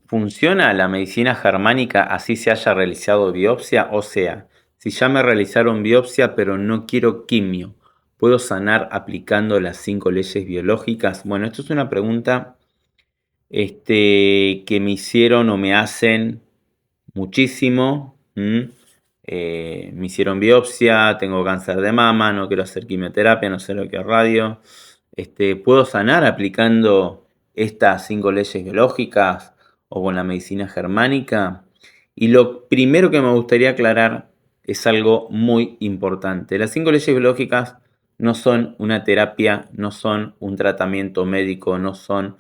¿Funciona la medicina germánica así se haya realizado biopsia? O sea, si ya me realizaron biopsia pero no quiero quimio, ¿puedo sanar aplicando las 5 leyes biológicas? Bueno, esto es una pregunta que me hicieron o me hacen muchísimo. Me hicieron biopsia, tengo cáncer de mama, no quiero hacer quimioterapia, no sé lo que es radio. ¿Puedo sanar aplicando estas 5 leyes biológicas o con la medicina germánica? Y lo primero que me gustaría aclarar es algo muy importante. Las 5 leyes biológicas no son una terapia, no son un tratamiento médico, no son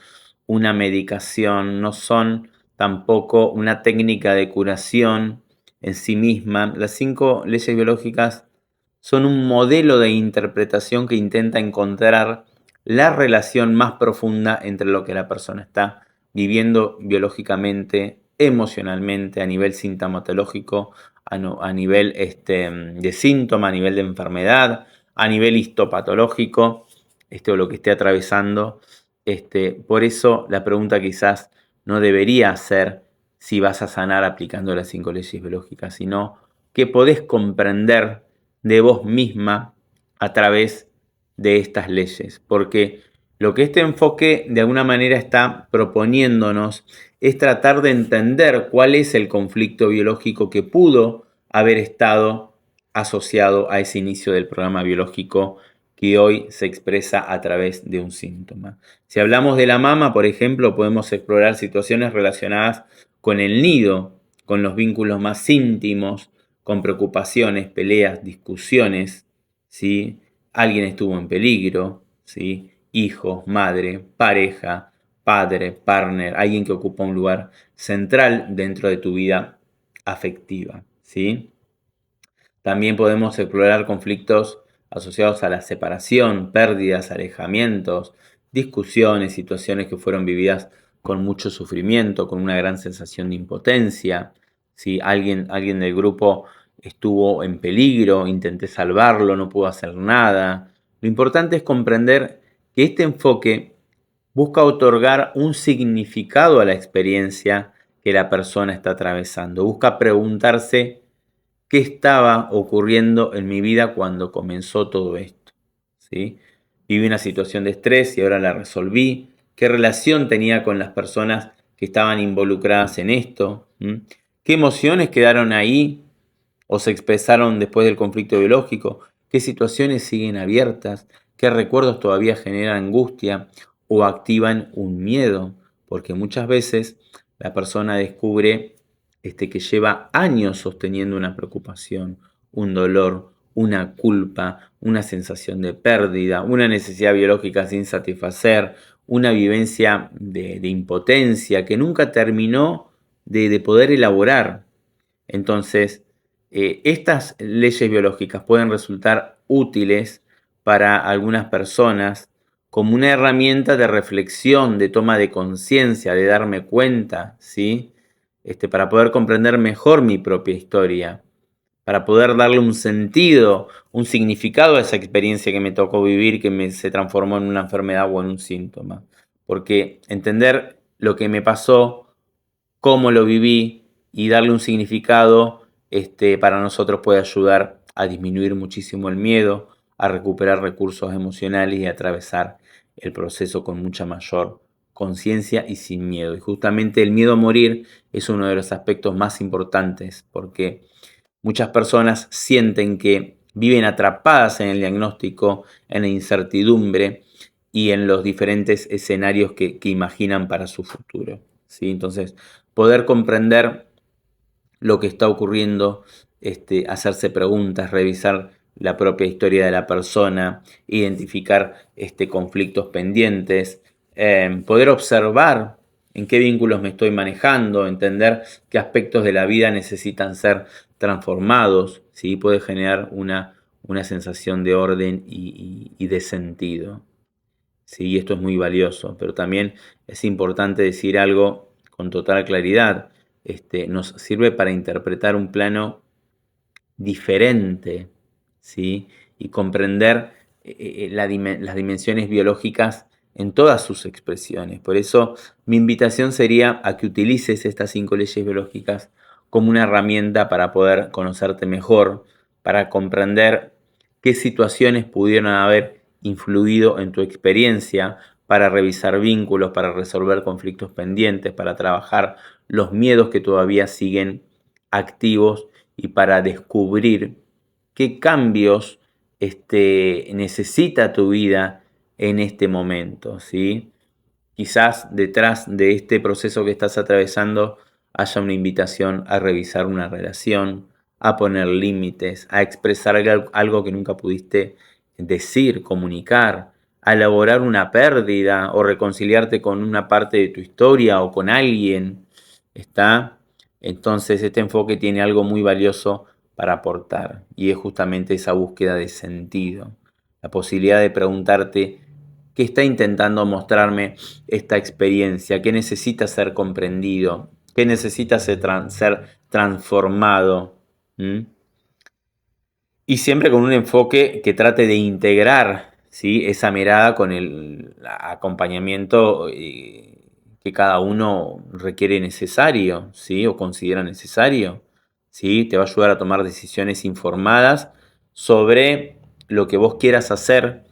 una medicación, no son tampoco una técnica de curación en sí misma. Las 5 leyes biológicas son un modelo de interpretación que intenta encontrar la relación más profunda entre lo que la persona está viviendo biológicamente, emocionalmente, a nivel sintomatológico, a nivel de síntoma, a nivel de enfermedad, a nivel histopatológico, o lo que esté atravesando. Por eso la pregunta quizás no debería ser si vas a sanar aplicando las 5 leyes biológicas, sino que podés comprender de vos misma a través de estas leyes. Porque lo que este enfoque de alguna manera está proponiéndonos es tratar de entender cuál es el conflicto biológico que pudo haber estado asociado a ese inicio del programa biológico que hoy se expresa a través de un síntoma. Si hablamos de la mama, por ejemplo, podemos explorar situaciones relacionadas con el nido, con los vínculos más íntimos, con preocupaciones, peleas, discusiones, ¿sí? Alguien estuvo en peligro, ¿sí? Hijos, madre, pareja, padre, partner, alguien que ocupa un lugar central dentro de tu vida afectiva, ¿sí? También podemos explorar conflictos asociados a la separación, pérdidas, alejamientos, discusiones, situaciones que fueron vividas con mucho sufrimiento, con una gran sensación de impotencia. Si alguien del grupo estuvo en peligro, intenté salvarlo, no pudo hacer nada. Lo importante es comprender que este enfoque busca otorgar un significado a la experiencia que la persona está atravesando. Busca preguntarse qué estaba ocurriendo en mi vida cuando comenzó todo esto, ¿sí? Viví una situación de estrés y ahora la resolví. ¿Qué relación tenía con las personas que estaban involucradas en esto? ¿Qué emociones quedaron ahí o se expresaron después del conflicto biológico? ¿Qué situaciones siguen abiertas? ¿Qué recuerdos todavía generan angustia o activan un miedo? Porque muchas veces la persona descubre que lleva años sosteniendo una preocupación, un dolor, una culpa, una sensación de pérdida, una necesidad biológica sin satisfacer, una vivencia de impotencia que nunca terminó de poder elaborar. Entonces, estas leyes biológicas pueden resultar útiles para algunas personas como una herramienta de reflexión, de toma de conciencia, de darme cuenta, ¿sí? Para poder comprender mejor mi propia historia, para poder darle un sentido, un significado a esa experiencia que me tocó vivir, que se transformó en una enfermedad o en un síntoma. Porque entender lo que me pasó, cómo lo viví y darle un significado, para nosotros puede ayudar a disminuir muchísimo el miedo, a recuperar recursos emocionales y a atravesar el proceso con mucha mayor conciencia y sin miedo. Y justamente el miedo a morir es uno de los aspectos más importantes porque muchas personas sienten que viven atrapadas en el diagnóstico, en la incertidumbre y en los diferentes escenarios que imaginan para su futuro, ¿sí? Entonces, poder comprender lo que está ocurriendo, hacerse preguntas, revisar la propia historia de la persona, identificar conflictos pendientes, poder observar en qué vínculos me estoy manejando, entender qué aspectos de la vida necesitan ser transformados, ¿sí? Puede generar una sensación de orden y de sentido. Sí, esto es muy valioso, pero también es importante decir algo con total claridad. Nos sirve para interpretar un plano diferente, ¿sí? Y comprender las dimensiones biológicas en todas sus expresiones. Por eso mi invitación sería a que utilices estas 5 leyes biológicas como una herramienta para poder conocerte mejor, para comprender qué situaciones pudieron haber influido en tu experiencia, para revisar vínculos, para resolver conflictos pendientes, para trabajar los miedos que todavía siguen activos y para descubrir qué cambios necesita tu vida en este momento, ¿sí? Quizás detrás de este proceso que estás atravesando haya una invitación a revisar una relación, a poner límites, a expresar algo que nunca pudiste decir, comunicar, a elaborar una pérdida o reconciliarte con una parte de tu historia o con alguien. ¿Está? Entonces este enfoque tiene algo muy valioso para aportar y es justamente esa búsqueda de sentido, la posibilidad de preguntarte qué está intentando mostrarme esta experiencia, qué necesita ser comprendido, qué necesita ser transformado. ¿Mm? Y siempre con un enfoque que trate de integrar, ¿sí?, esa mirada con el acompañamiento que cada uno requiere necesario, ¿sí?, o considera necesario. ¿Sí? Te va a ayudar a tomar decisiones informadas sobre lo que vos quieras hacer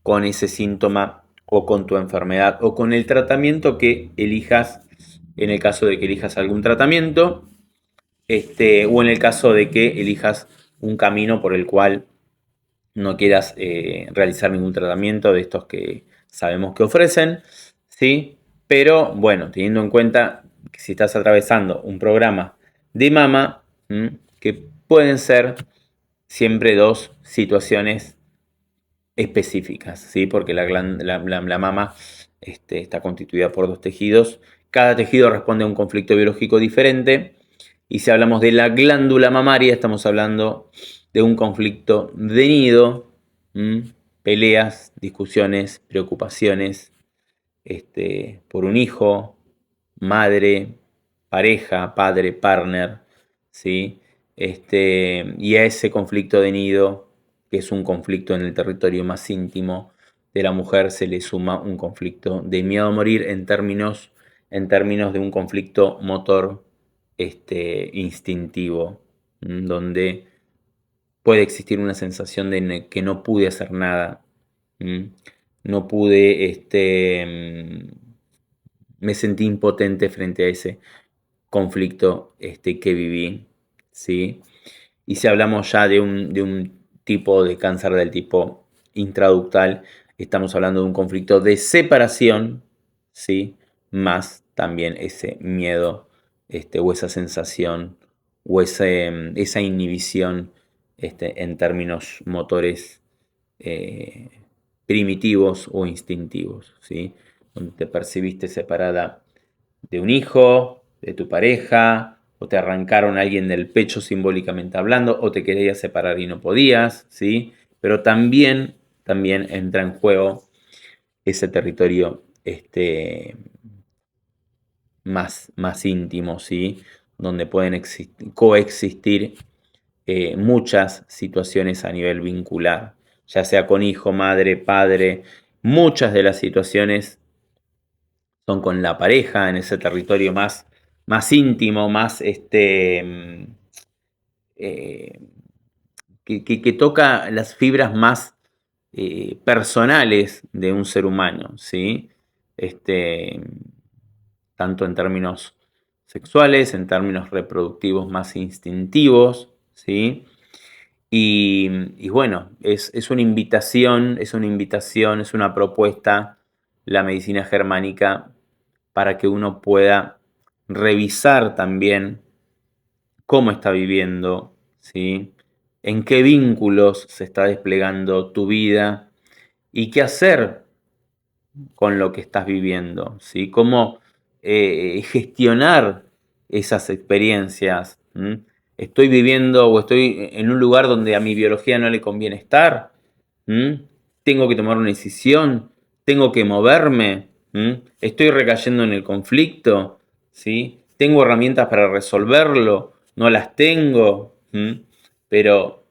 con ese síntoma o con tu enfermedad o con el tratamiento que elijas, en el caso de que elijas algún tratamiento, o en el caso de que elijas un camino por el cual no quieras realizar ningún tratamiento de estos que sabemos que ofrecen, ¿sí? Pero bueno, teniendo en cuenta que si estás atravesando un programa de mama, que pueden ser siempre 2 situaciones específicas, ¿sí? Porque la mama está constituida por 2 tejidos. Cada tejido responde a un conflicto biológico diferente. Y si hablamos de la glándula mamaria, estamos hablando de un conflicto de nido, peleas, discusiones, preocupaciones por un hijo, madre, pareja, padre, partner, ¿sí? Y a ese conflicto de nido, que es un conflicto en el territorio más íntimo de la mujer, se le suma un conflicto de miedo a morir en términos de un conflicto motor instintivo, donde puede existir una sensación de que no pude hacer nada, no pude, me sentí impotente frente a ese conflicto que viví, ¿sí? Y si hablamos ya de un tipo de cáncer del tipo intraductal, estamos hablando de un conflicto de separación, ¿sí? Más también ese miedo o esa sensación o esa inhibición en términos motores primitivos o instintivos, ¿sí? Donde te percibiste separada de un hijo, de tu pareja, o te arrancaron a alguien del pecho simbólicamente hablando, o te querías separar y no podías, ¿sí? Pero también entra en juego ese territorio más íntimo, ¿sí? Donde pueden coexistir muchas situaciones a nivel vincular, ya sea con hijo, madre, padre. Muchas de las situaciones son con la pareja, en ese territorio más íntimo, más que toca las fibras más personales de un ser humano, ¿sí? Tanto en términos sexuales, en términos reproductivos más instintivos, ¿sí? Y bueno, es una invitación, es una propuesta, la medicina germánica, para que uno pueda revisar también cómo está viviendo, ¿sí? En qué vínculos se está desplegando tu vida y qué hacer con lo que estás viviendo, ¿sí? Cómo gestionar esas experiencias. Estoy viviendo o estoy en un lugar donde a mi biología no le conviene estar. Tengo que tomar una decisión, tengo que moverme. Estoy recayendo en el conflicto, ¿sí? Tengo herramientas para resolverlo, no las tengo. Pero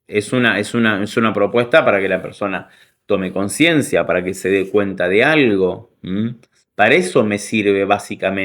es una propuesta para que la persona tome conciencia, para que se dé cuenta de algo. Para eso me sirve básicamente